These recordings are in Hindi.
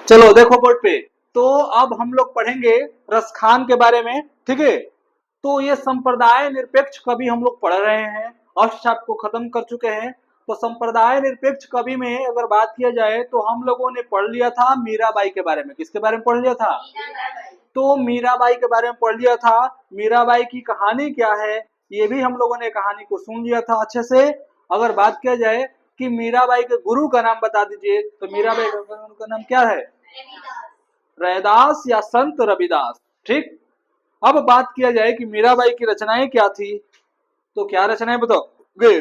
चलो देखो बोर्ड पे। तो अब हम लोग पढ़ेंगे रसखान के बारे में, ठीक है। तो ये संप्रदाय निरपेक्ष कवि हम लोग पढ़ रहे हैं, अष्टछाप को खत्म कर चुके हैं। तो संप्रदाय निरपेक्ष कवि में अगर बात किया जाए तो हम लोगों ने पढ़ लिया था मीराबाई के बारे में। किसके बारे में पढ़ लिया था? तो मीराबाई के बारे में पढ़ लिया था। मीराबाई की कहानी क्या है ये भी हम लोगों ने कहानी को सुन लिया था अच्छे से। अगर बात किया जाए कि मीराबाई के गुरु का नाम बता दीजिए, तो मीराबाई के गुरु का नाम क्या है? रैदास या संत रविदास, ठीक। अब बात किया जाए कि मीराबाई की रचनाएं क्या थी, तो क्या रचनाएं बताओगे?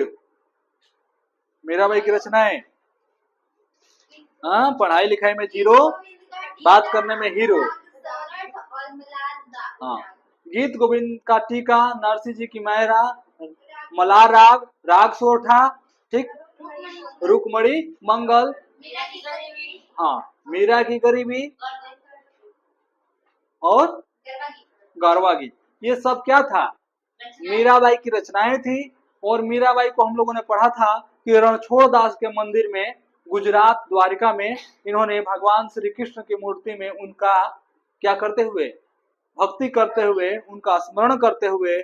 मीराबाई की रचनाएं, हाँ, पढ़ाई लिखाई में जीरो, बात करने में हीरो। हाँ, गीत गोविंद का टीका, नरसिंह जी की मायरा, मलार राग, राग सोरठा, ठीक, रुकमणी मंगल, हाँ, मीरा की गरीबी और गरबा गीत, ये सब क्या था? मीराबाई की रचनाएं थी। और मीराबाई को हम लोगों ने पढ़ा था कि रणछोड़ दास के मंदिर में, गुजरात द्वारिका में, इन्होंने भगवान श्री कृष्ण की मूर्ति में उनका क्या करते हुए, भक्ति करते हुए, उनका स्मरण करते हुए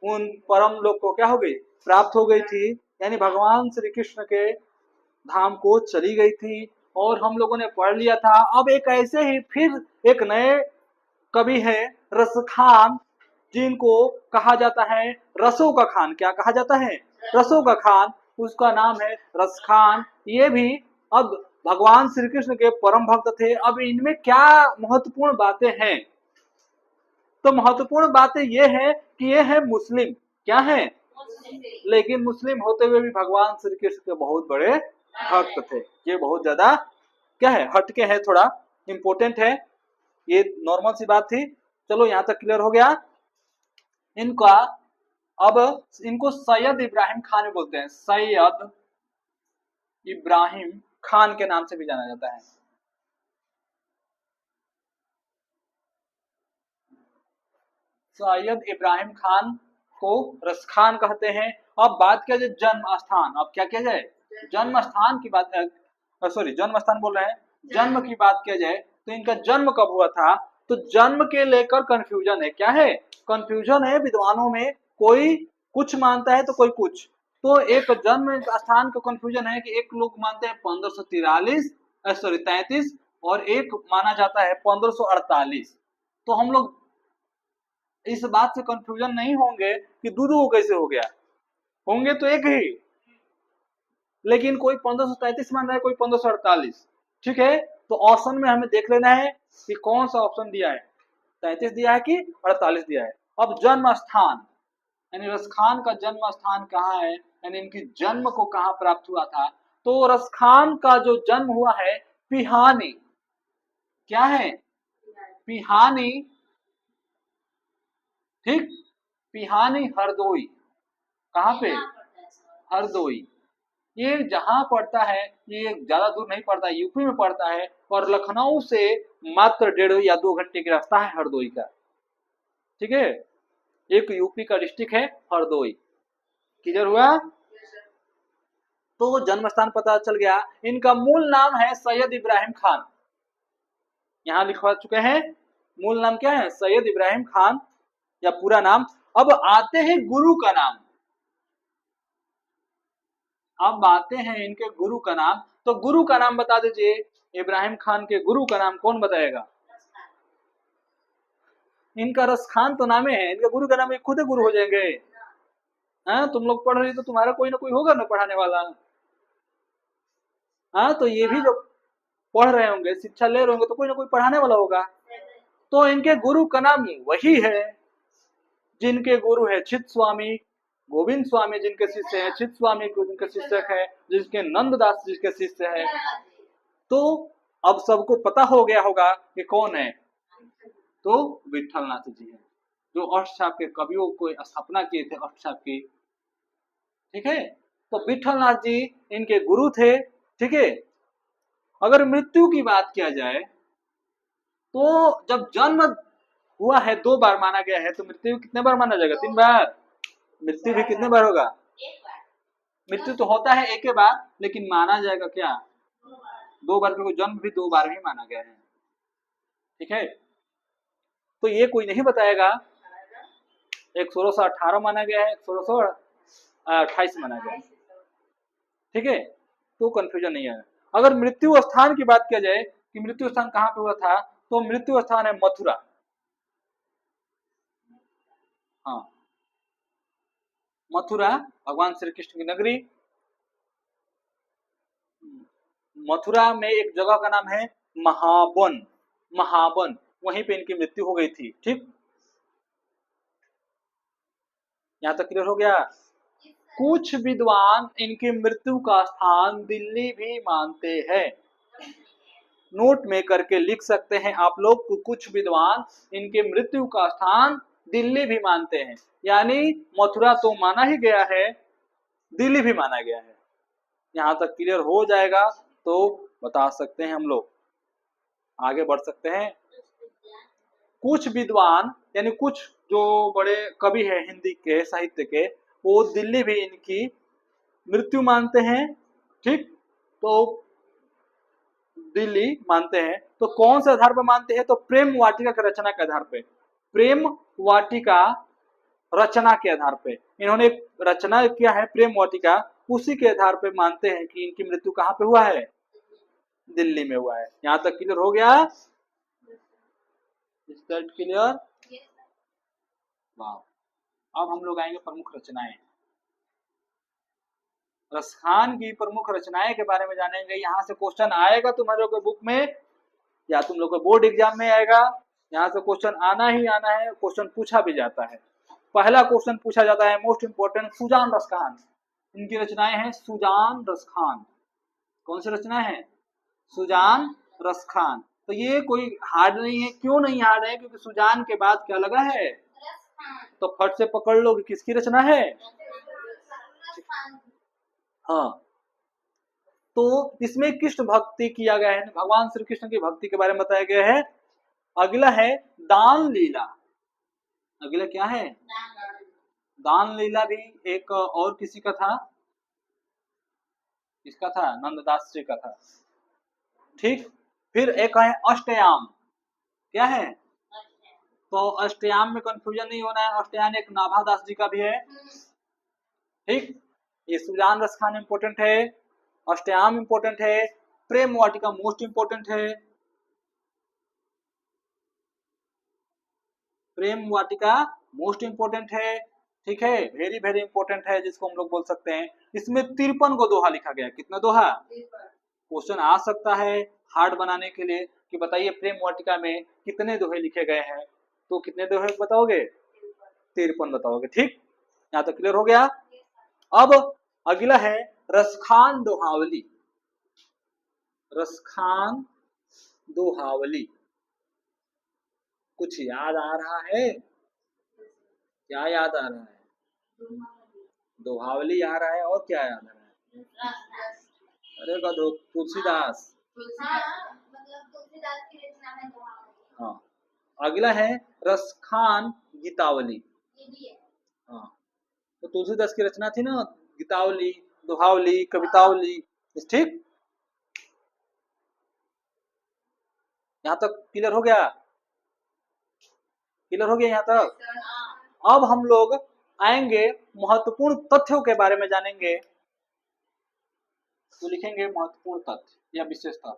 उन परम लोक को क्या हो गई, प्राप्त हो गई थी। यानी भगवान श्री कृष्ण के धाम को चली गई थी। और हम लोगों ने पढ़ लिया था। अब एक ऐसे ही फिर एक नए कवि है रसखान, जिनको कहा जाता है रसों का खान। क्या कहा जाता है? रसों का खान। उसका नाम है रसखान। ये भी अब भगवान श्री कृष्ण के परम भक्त थे। अब इनमें क्या महत्वपूर्ण बातें हैं? तो महत्वपूर्ण बातें ये है कि ये है मुस्लिम। क्या है? लेकिन मुस्लिम होते हुए भी भगवान श्री कृष्ण के बहुत बड़े भक्त थे। ये बहुत ज्यादा क्या है, हटके है, थोड़ा इंपोर्टेंट है। ये नॉर्मल सी बात थी। चलो यहां तक क्लियर हो गया इनका। अब इनको सैयद इब्राहिम खान बोलते हैं। सैयद इब्राहिम खान के नाम से भी जाना जाता है। सैयद इब्राहिम खान को रसखान कहते हैं। अब बात किया जाए जन्म स्थान। अब क्या किया जाए? जन्म स्थान की बात, सॉरी जन्म स्थान बोल रहे हैं, जन्म की बात किया जाए तो इनका जन्म कब हुआ था? तो जन्म के लेकर कंफ्यूजन है। क्या है? कंफ्यूजन है विद्वानों में। कोई कुछ मानता है तो कोई कुछ। तो एक जन्म स्थान का कंफ्यूजन है कि एक लोग मानते हैं 1543, सॉरी 33, और एक माना जाता है 1548। तो हम लोग इस बात से कंफ्यूजन नहीं होंगे कि दूधू कैसे हो गया, होंगे तो एक ही। लेकिन कोई 1533 मान रहा है, कोई 1548, ठीक है। तो ऑप्शन में हमें देख लेना है कि कौन सा ऑप्शन दिया है, 33 दिया है कि 48 दिया है। अब जन्म स्थान, यानी रसखान का जन्म स्थान कहाँ है, यानी इनकी जन्म को कहाँ प्राप्त हुआ था? तो रसखान का जो जन्म हुआ है पिहानी। क्या है? पिहानी, ठीक, पिहानी हरदोई। कहाँ पे? हरदोई। ये जहां पड़ता है, ये ज्यादा दूर नहीं पड़ता, यूपी में पड़ता है। और लखनऊ से मात्र 1.5 या 2 घंटे का रास्ता है हरदोई का, ठीक है। एक यूपी का डिस्ट्रिक्ट है हरदोई। क्लियर हुआ? तो जन्म स्थान पता चल गया। इनका मूल नाम है सैयद इब्राहिम खान। यहाँ लिखवा चुके हैं, मूल नाम क्या है? सैयद इब्राहिम खान, या पूरा नाम। अब आते हैं गुरु का नाम। अब आते हैं इनके गुरु का नाम। तो गुरु का नाम बता दीजिए। इब्राहिम खान के गुरु का नाम कौन बताएगा? इनका रसखान तो नामे है, इनका गुरु का नाम खुद ही गुरु हो जाएंगे। हाँ, तुम लोग पढ़ रही तो तुम्हारा कोई ना कोई होगा ना पढ़ाने वाला। हाँ, तो ये भी जो पढ़ रहे होंगे, शिक्षा ले रहे होंगे, तो कोई ना कोई पढ़ाने वाला होगा। तो इनके गुरु का नाम वही है जिनके गुरु है चित स्वामी गोविंद स्वामी, जिनके शिष्य है चित स्वामी, जिनके शिक्षक है, जिसके नंददास जिसके शिष्य है। तो अब सबको पता हो गया होगा कि कौन है। तो विठल नाथ जी है, जो अष्टछाप के कवियों को स्थापना किए थे अष्टछाप की, ठीक है। तो विठल नाथ जी इनके गुरु थे, ठीक है। अगर मृत्यु की बात किया जाए तो जब जन्म हुआ है 2 बार माना गया है, तो मृत्यु कितने बार माना जाएगा? 3 बार। मृत्यु भी कितने बार होगा? मृत्यु तो होता है एक ही बार, लेकिन माना जाएगा क्या? 2 बार, क्योंकि जन्म भी 2 बार ही माना गया है। ठीक है, तो ये कोई नहीं बताएगा। एक 1618 माना गया है, एक 1628 माना गया है। ठीक है, तो कंफ्यूजन नहीं है। अगर मृत्यु स्थान की बात किया जाए कि मृत्यु स्थान कहाँ पे हुआ था, तो मृत्यु स्थान है मथुरा। हाँ, मथुरा भगवान श्री कृष्ण की नगरी। मथुरा में एक जगह का नाम है महावन, महावन, वहीं पे इनकी मृत्यु हो गई थी। ठीक, यहाँ तक क्लियर हो गया। कुछ विद्वान इनकी मृत्यु का स्थान दिल्ली भी मानते हैं। नोट में करके लिख सकते हैं आप लोग, कुछ विद्वान इनके मृत्यु का स्थान दिल्ली भी मानते हैं। यानी मथुरा तो माना ही गया है, दिल्ली भी माना गया है। यहाँ तक क्लियर हो जाएगा तो बता सकते हैं हम लोग, आगे बढ़ सकते हैं। कुछ विद्वान यानी कुछ जो बड़े कवि है हिंदी के साहित्य के, वो दिल्ली भी इनकी मृत्यु मानते हैं। ठीक, तो दिल्ली मानते हैं। तो कौन से आधार पर मानते हैं, तो प्रेम वाटिका की रचना के आधार पे, प्रेम वाटिका रचना के आधार पे इन्होंने एक रचना किया है प्रेम वाटिका, उसी के आधार पे मानते हैं कि इनकी मृत्यु कहाँ पे हुआ है, दिल्ली में हुआ है। यहाँ तक क्लियर हो गया? Is that clear? वाह। अब हम लोग आएंगे प्रमुख रचनाएं। रसखान की प्रमुख रचनाएं के बारे में जानेंगे। यहाँ से क्वेश्चन आएगा तुम्हारे लोग बुक में, या तुम लोग को बोर्ड एग्जाम में आएगा। यहाँ से क्वेश्चन आना ही आना है, क्वेश्चन पूछा भी जाता है। पहला क्वेश्चन पूछा जाता है मोस्ट इंपोर्टेंट, सुजान रसखान। इनकी रचनाएं हैं सुजान रसखान। कौन सी रचना है? सुजान रसखान। तो ये कोई हार्ड नहीं है। क्यों नहीं हार्ड है? क्योंकि सुजान के बाद क्या लगा है, तो फट से पकड़ लो कि किसकी रचना है। हाँ, तो इसमें कृष्ण भक्ति किया गया है, भगवान श्री कृष्ण की भक्ति के बारे में बताया गया है। अगला है दान लीला। अगला क्या है? दान लीला भी एक और किसी का था, किसका था? नंददास जी का था। ठीक, फिर एक है अष्टयाम। क्या है? तो अष्टयाम में कंफ्यूजन नहीं होना है, अष्टयाम एक नाभादास जी का भी है। ठीक, ये सुजान रसखान इंपोर्टेंट है, अष्टयाम इंपोर्टेंट है, प्रेम वाटिका मोस्ट इंपोर्टेंट है। प्रेम वाटिका मोस्ट इंपोर्टेंट है। ठीक है, वेरी वेरी इंपोर्टेंट है, जिसको हम लोग बोल सकते हैं। इसमें 53 को दोहा लिखा गया। कितना दोहा? क्वेश्चन आ सकता है हार्ड बनाने के लिए कि बताइए प्रेम वाटिका में कितने दोहे लिखे गए हैं, तो कितने दोहे बताओगे? 53 बताओगे। ठीक, यहाँ तक क्लियर हो गया। अब अगला है रसखान दोहावली। रसखान दोहावली कुछ याद आ रहा है? क्या याद आ रहा है? दोहावली आ रहा है, और क्या याद आ रहा है? अरे गधो, तुलसीदास। हाँ, अगला है रसखान गीतावली। हाँ, तो तुलसीदास की रचना थी ना, गीतावली, दोहावली, कवितावली। ठीक, यहाँ तक क्लियर हो गया? क्लियर हो गया यहाँ तक? अब हम लोग आएंगे महत्वपूर्ण तथ्यों के बारे में जानेंगे। तो लिखेंगे महत्वपूर्ण तथ्य या विशेष तथ्य।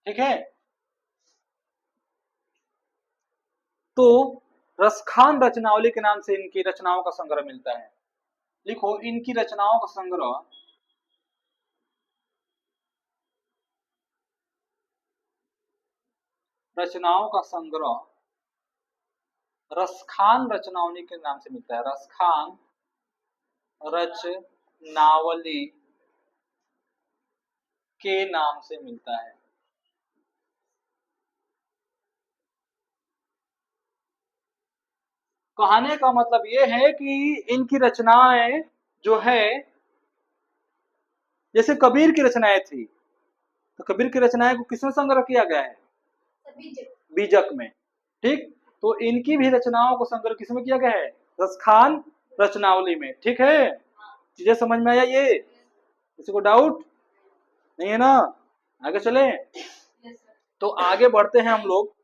ठीक है, तो रसखान रचनावली के नाम से इनकी रचनाओं का संग्रह मिलता है। लिखो इनकी रचनाओं का संग्रह, रचनाओं का संग्रह रसखान रचनावली के नाम से मिलता है। रसखान रचनावली के नाम से मिलता है। कहने का मतलब यह है कि इनकी रचनाएं जो है, जैसे कबीर की रचनाएं थी, तो कबीर की रचनाएं को किसमें संग्रह किया गया है? बीजक में। ठीक, तो इनकी भी रचनाओं को संग्रह किसमें किया गया है? रसखान रचनावली में। ठीक है, चीजें समझ में आया? ये किसी को डाउट नहीं है ना? आगे चले तो आगे बढ़ते हैं हम लोग।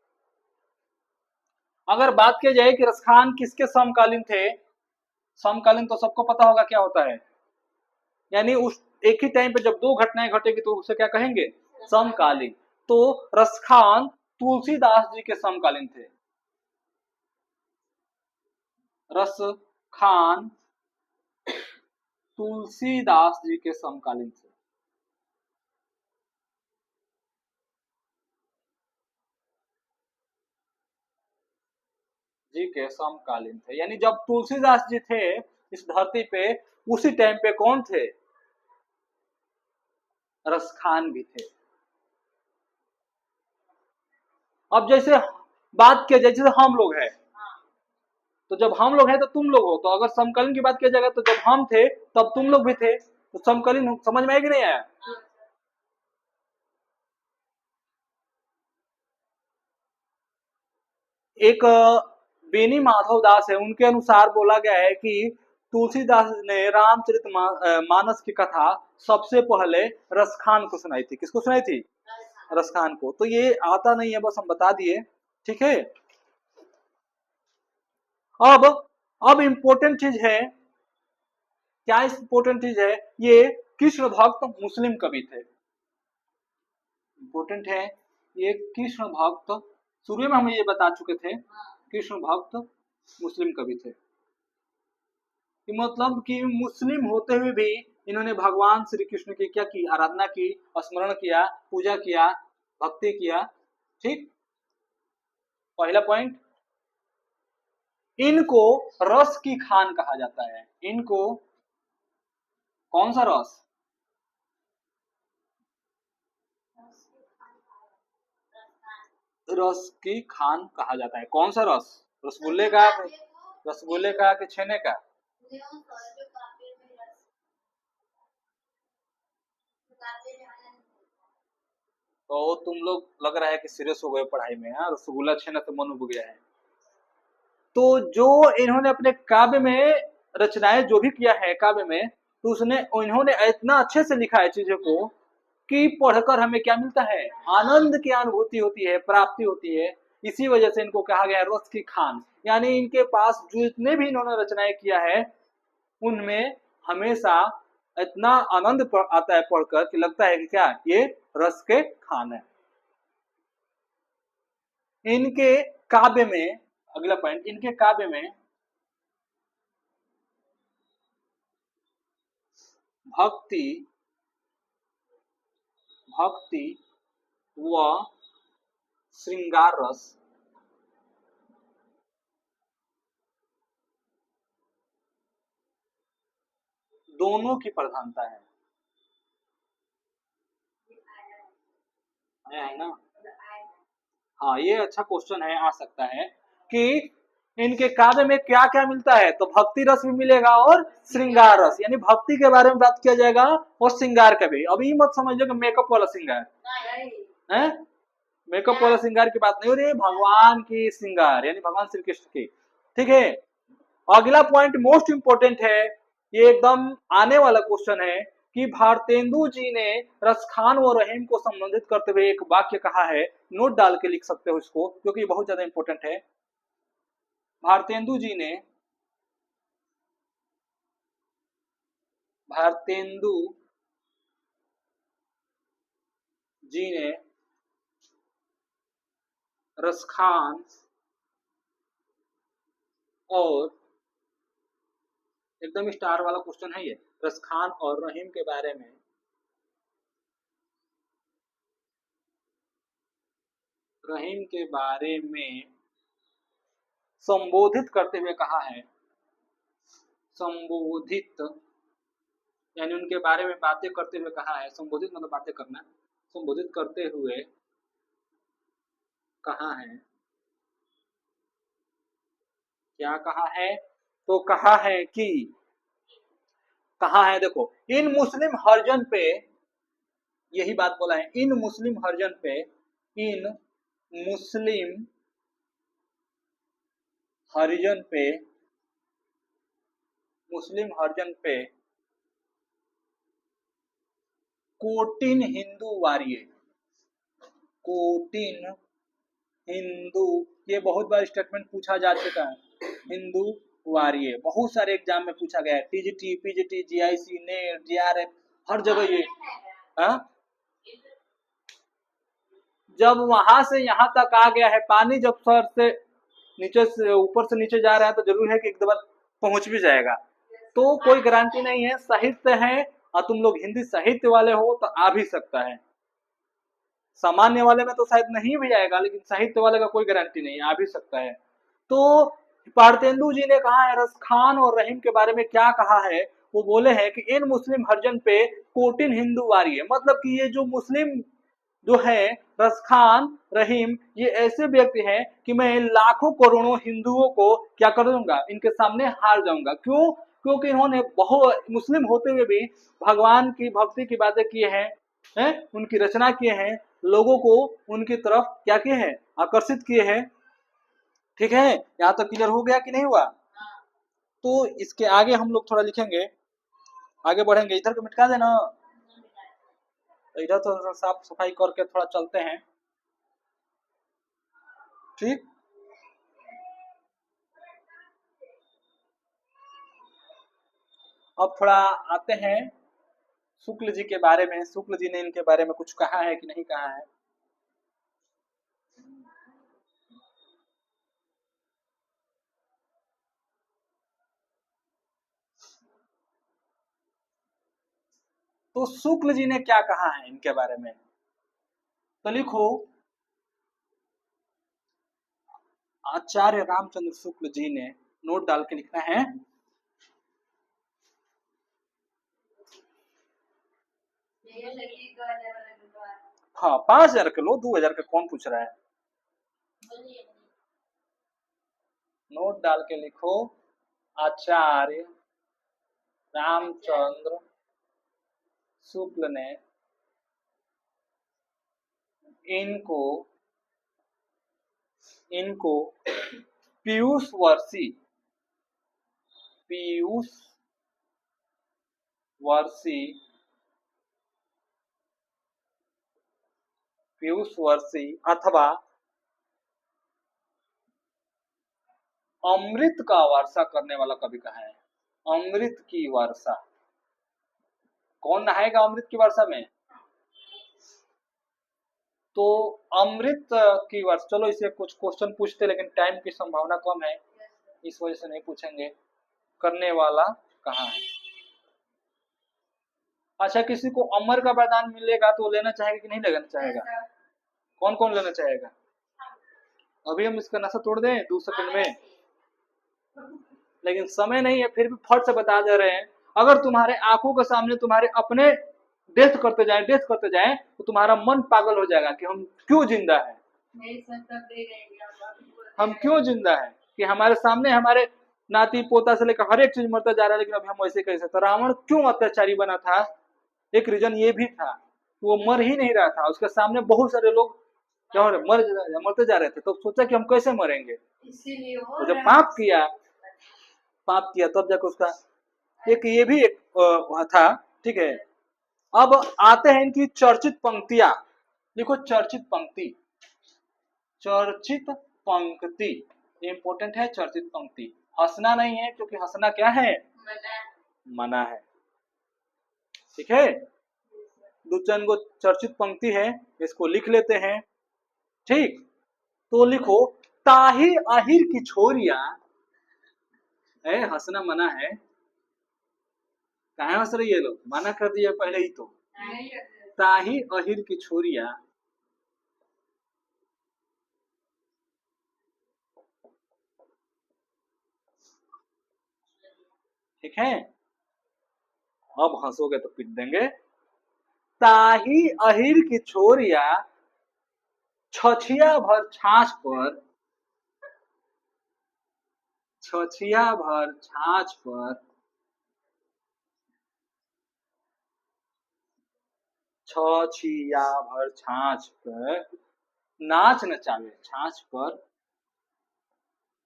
अगर बात की जाए कि रसखान किसके समकालीन थे, समकालीन तो सबको पता होगा क्या होता है, यानी उस एक ही टाइम पे जब दो घटनाएं घटेगी तो उसे क्या कहेंगे? समकालीन। तो रसखान तुलसीदास जी के समकालीन थे। रसखान तुलसीदास जी के समकालीन थे। जी के समकालीन थे, यानी जब तुलसीदास जी थे इस धरती पे, उसी टाइम पे कौन थे? रसखान भी थे। अब जैसे बात किया जाए, जैसे हम लोग हैं, तो जब हम लोग हैं तो तुम लोग हो, तो अगर समकालीन की बात किया जाएगा तो जब हम थे तब तुम लोग भी थे, तो समकालीन समझ में आया कि नहीं आया? एक बेनी माधव दास है, उनके अनुसार बोला गया है कि तुलसीदास ने रामचरित मानस की कथा सबसे पहले रसखान को सुनाई थी। किसको सुनाई थी? रसखान को। तो ये आता नहीं है, बस हम बता दिए। ठीक है, अब इम्पोर्टेंट चीज है, क्या इम्पोर्टेंट चीज है? ये कृष्ण भक्त मुस्लिम कवि थे। इम्पोर्टेंट है, ये कृष्ण भक्त, शुरू में हम ये बता चुके थे, कृष्ण भक्त मुस्लिम कवि थे। कि मतलब कि मुस्लिम होते हुए भी इन्होंने भगवान श्री कृष्ण की क्या की? आराधना की, स्मरण किया, पूजा किया, भक्ति किया। ठीक, पहला पॉइंट। इनको रस की खान कहा जाता है। इनको कौन सा रस? रस की खान कहा जाता है। कौन सा रस? रसगुल्ले का? रसगुल्ले का कि छेने का? तो तुम लोग लग रहा है कि सीरियस हो गए पढ़ाई में। हाँ, रसगुल्ला छेना तो मन उब गया है। तो जो इन्होंने अपने काव्य में रचनाएं जो भी किया है काव्य में, तो उसने इन्होंने इतना अच्छे से लिखा है चीजों को कि पढ़कर हमें क्या मिलता है? आनंद की अनुभूति होती है, प्राप्ति होती है। इसी वजह से इनको कहा गया है रस की खान। यानी इनके पास जो इतने भी इन्होंने रचनाएं किया है, उनमें हमेशा इतना आनंद आता है पढ़कर कि लगता है कि क्या ये रस के खान है। इनके काव्य में, अगला पॉइंट, इनके काव्य में भक्ति भक्ति व श्रृंगार रस दोनों की प्रधानता है। आया है ना? हाँ, ये अच्छा क्वेश्चन है, आ सकता है कि इनके काव्य में क्या क्या मिलता है। तो भक्ति रस भी मिलेगा और श्रृंगार रस, यानी भक्ति के बारे में बात किया जाएगा और श्रृंगार का भी। अभी मत समझिए कि मेकअप वाला श्रृंगार है, मेकअप वाला श्रृंगार की बात नहीं हो रही है, भगवान की श्रृंगार, यानी भगवान श्री कृष्ण की। ठीक है, अगला पॉइंट मोस्ट इंपोर्टेंट है, ये एकदम आने वाला क्वेश्चन है कि भारतेंदु जी ने रसखान व रहीम को संबंधित करते हुए एक वाक्य कहा है। नोट डाल के लिख सकते हो इसको, क्योंकि बहुत ज्यादा इंपॉर्टेंट है। भारतेंदु जी ने भारतेंदु जी ने रसखान और, एकदम स्टार वाला क्वेश्चन है ये, रसखान और रहीम के बारे में संबोधित करते हुए कहा है। संबोधित यानी उनके बारे में बातें करते हुए कहा है। संबोधित मतलब बातें करना, संबोधित करते हुए कहा है। क्या कहा है? तो कहा है कि, कहा है देखो, इन मुस्लिम हरिजन पे, यही बात बोला है, इन मुस्लिम हरिजन पे, इन मुस्लिम हरिजन पे मुस्लिम हरिजन पे कोटिन हिंदू वारिये, कोटिन हिंदू, ये बहुत बार स्टेटमेंट पूछा जा चुका है। हिंदू वारिये बहुत सारे एग्जाम में पूछा गया है, TGT, PGT, GIC, NET, JRF, हर जगह ये। हाँ, जब वहां से यहाँ तक आ गया है पानी, जब सर से नीचे से ऊपर से नीचे जा रहा है तो जरूर है कि एक बार पहुंच भी जाएगा। तो कोई गारंटी नहीं है, साहित्य है और तुम लोग हिंदी साहित्य वाले हो तो आ भी सकता है। सामान्य वाले में तो शायद नहीं भी आएगा, लेकिन साहित्य वाले का कोई गारंटी नहीं, आ भी सकता है। तो पार्थेंदु जी ने कहा है रसखान और रहीम के बारे में, क्या कहा है, वो बोले हैं कि इन मुस्लिम हरिजन पे कोटिन हिंदू वारी है, मतलब कि ये जो मुस्लिम जो है रसखान रहीम, ये ऐसे व्यक्ति हैं कि मैं लाखों करोड़ों हिंदुओं को क्या कर दूंगा, इनके सामने हार जाऊंगा। क्यों? क्योंकि इन्होंने बहुत मुस्लिम होते हुए भी भगवान की भक्ति की बातें किए हैं, उनकी रचना किए हैं, लोगों को उनकी तरफ क्या किए हैं, आकर्षित किए हैं। ठीक है, यहाँ तक क्लियर हो गया कि नहीं हुआ? तो इसके आगे हम लोग थोड़ा लिखेंगे, आगे बढ़ेंगे। इधर को मिटा देना, इधर तो साफ सफाई करके थोड़ा चलते हैं। ठीक, अब थोड़ा आते हैं शुक्ल जी के बारे में। शुक्ल जी ने इनके बारे में कुछ कहा है कि नहीं कहा है? तो शुक्ल जी ने क्या कहा है इनके बारे में, तो लिखो, आचार्य रामचंद्र शुक्ल जी ने, नोट डाल के लिखना है। हाँ, 5,000 के लो, 2,000 का कौन पूछ रहा है? नोट डाल के लिखो, आचार्य रामचंद्र शुक्ल ने इनको इनको पीयूष वर्षी, पीयूष वर्षी, पीयूष वर्षी अथवा अमृत का वर्षा करने वाला कवि कहा है। अमृत की वर्षा, कौन नहाएगा अमृत की वर्षा में? तो अमृत की वर्षा, चलो इसे कुछ क्वेश्चन पूछते, लेकिन टाइम की संभावना कम है, इस वजह से नहीं पूछेंगे। करने वाला कहाँ है? अच्छा, किसी को अमर का वरदान मिलेगा तो लेना चाहेगा कि नहीं लेना चाहेगा? कौन कौन लेना चाहेगा? अभी हम इसका नशा तोड़ दें 2 सेकंड में, लेकिन समय नहीं है, फिर भी फट से बता दे रहे हैं। अगर तुम्हारे आंखों के सामने तुम्हारे अपने डेथ करते जाए तो तुम्हारा मन पागल हो जाएगा कि हम क्यों जिंदा है, हम क्यों जिंदा है, कि हमारे सामने हमारे नाती पोता से लेकर हर एक चीज मरता जा रहा है, लेकिन अभी हम वैसे कैसे, तो रावण क्यों अत्याचारी बना था? एक रीजन ये भी था कि वो मर ही नहीं रहा था, उसके सामने बहुत सारे लोग क्या मरते जा रहे थे, तो सोचा कि हम कैसे मरेंगे, तो जब पाप किया तब जाकर उसका एक ये भी एक था। ठीक है, अब आते हैं इनकी चर्चित पंक्तियां। लिखो चर्चित पंक्ति, चर्चित पंक्ति इंपॉर्टेंट है। चर्चित पंक्ति हंसना नहीं है, क्योंकि हंसना क्या है, मना है। ठीक है, दुचन को चर्चित पंक्ति है, इसको लिख लेते हैं। ठीक, तो लिखो, ताही आहिर की छोरिया, है हंसना मना है, कहा हंस रही है लोग, मना कर दिया पहले ही तो। ताही अहिर की छोरिया, ठीक है, अब हंसोगे तो पीट देंगे। ताही अहिर की छोरिया छछिया भर छाछ पर, छछिया भर छाछ पर, छछिया भर छाछ पर नाच नचावे, छाछ पर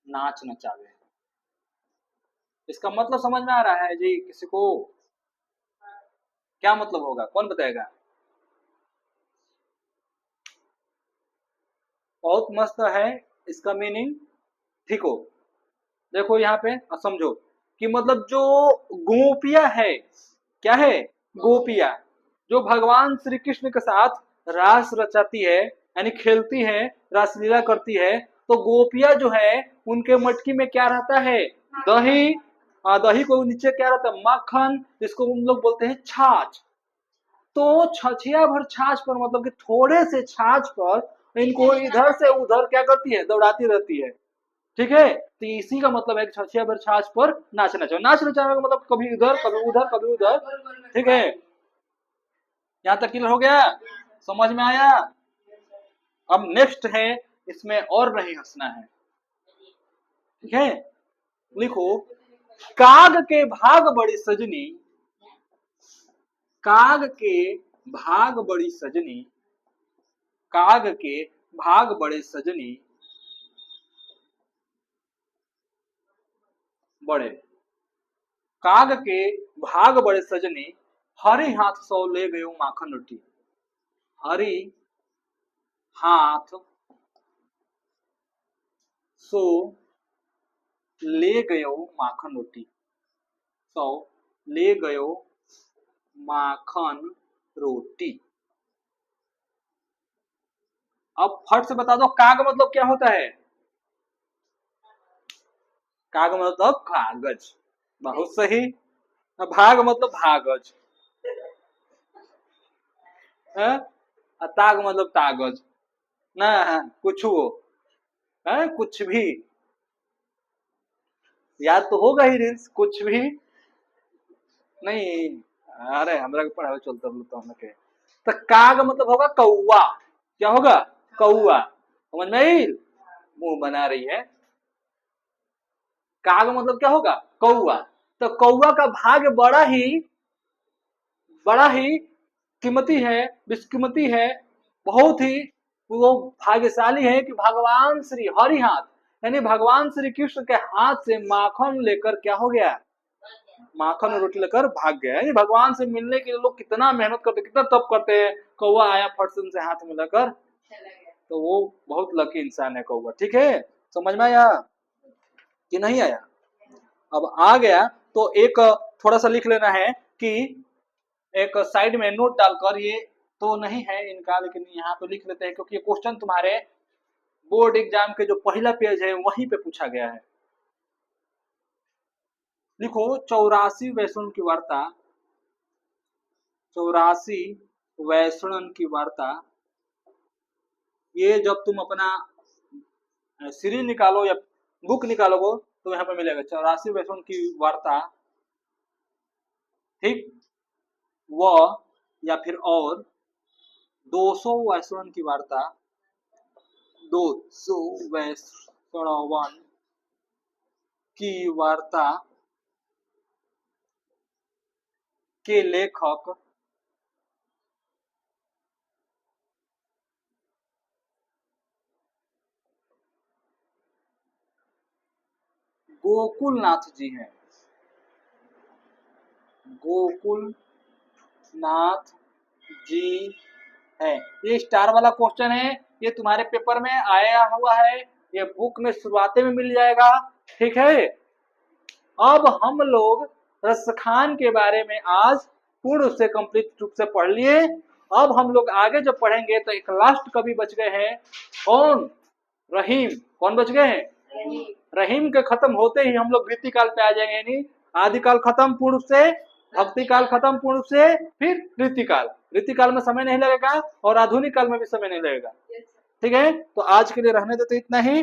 नाच नचावे। इसका मतलब समझ में आ रहा है जी किसी को? क्या मतलब होगा, कौन बताएगा? बहुत मस्त है इसका मीनिंग। ठीक हो, देखो यहाँ पे समझो कि मतलब जो गोपिया है, क्या है? गोपिया, जो भगवान श्री कृष्ण के साथ रास रचाती है, यानी खेलती है, रासलीला करती है, तो गोपिया जो है उनके मटकी में क्या रहता है? दही। दही को नीचे क्या रहता है? मक्खन, जिसको हम लोग बोलते हैं छाछ। तो छछिया भर छाछ पर, मतलब कि थोड़े से छाछ पर इनको इधर से उधर क्या करती है? दौड़ाती रहती है। ठीक है, तो इसी का मतलब है कि छछिया भर छाछ पर नाचना चाहिए। नाचना चाहिए का मतलब कभी इधर कभी उधर कभी उधर। ठीक है, यहाँ तक क्लियर हो गया? समझ में आया? अब नेक्स्ट है, इसमें और नहीं हंसना है। ठीक है, लिखो, काग के भाग बड़ी सजनी, काग के भाग बड़ी सजनी, काग के भाग बड़े सजनी, बड़े, काग के भाग बड़े सजनी, हरी हाथ सौ ले गयो माखन रोटी। हरी हाथ सो ले गयो माखन रोटी, सौ ले गयो माखन रोटी। अब फट से बता दो, काग मतलब क्या होता है? काग मतलब कागज, बहुत सही। भाग मतलब भागज है, ताग मतलब तागज ना, कुछ हो है, कुछ भी याद तो होगा ही रील्स, कुछ भी नहीं। अरे हमरा के पढ़ावे चलता बोलता हम के। तो काग मतलब होगा कौवा, क्या होगा? कौवा, समझ में आई? मुंह बना रही है। काग मतलब क्या होगा? कौवा। तो कौवा का भाग बड़ा ही कीमती है, विस्कीमती है, बहुत ही वो भाग्यशाली है कि भगवान श्री हरि हाथ, यानी भगवान श्री कृष्ण के हाथ से माखन लेकर क्या हो गया? माखन और रोटी लेकर भाग गया। यानी भगवान से मिलने के लिए लोग कितना मेहनत करते, कितना तप करते हैं। कौवा आया फट से उनसे हाथ मिलाकर, तो वो बहुत लकी इंसान है कौवा। ठीक है, समझ में आया कि नहीं आया? अब आ गया तो एक थोड़ा सा लिख लेना है कि एक साइड में नोट डालकर, ये तो नहीं है इनका, लेकिन यहाँ पे लिख लेते हैं क्योंकि ये क्वेश्चन तुम्हारे बोर्ड एग्जाम के जो पहला पेज है वहीं पे पूछा गया है। लिखो, 84 वैष्णव की वार्ता, 84 वैष्णव की वार्ता। ये जब तुम अपना सीरीज निकालो या बुक निकालोगे तो यहाँ पे मिलेगा 84 वैष्णव की वार्ता। ठीक, व या फिर और 200 वैष्णव की वार्ता, 200 वैष्णव की वार्ता के लेखक गोकुलनाथ जी हैं। गोकुलनाथ जी है। ये स्टार वाला क्वेश्चन है, ये तुम्हारे पेपर में आया हुआ है, ये बुक में शुरुआत में मिल जाएगा। ठीक है, अब हम लोग रसखान के बारे में आज पूर्ण रूप से कंप्लीट रूप से पढ़ लिए। अब हम लोग आगे जब पढ़ेंगे तो एक लास्ट कवि बच गए हैं, कौन? रहीम। कौन बच गए हैं? रहीम के खत्म होते ही हम लोग रीति काल पे आ जाएंगे, यानी आदिकाल खत्म पूर्ण रूप से, भक्ति काल खत्म पूर्ण रूप से, फिर रीतिकाल। रीतिकाल में समय नहीं लगेगा और आधुनिक काल में भी समय नहीं लगेगा। ठीक है, तो आज के लिए रहने देते इतना ही।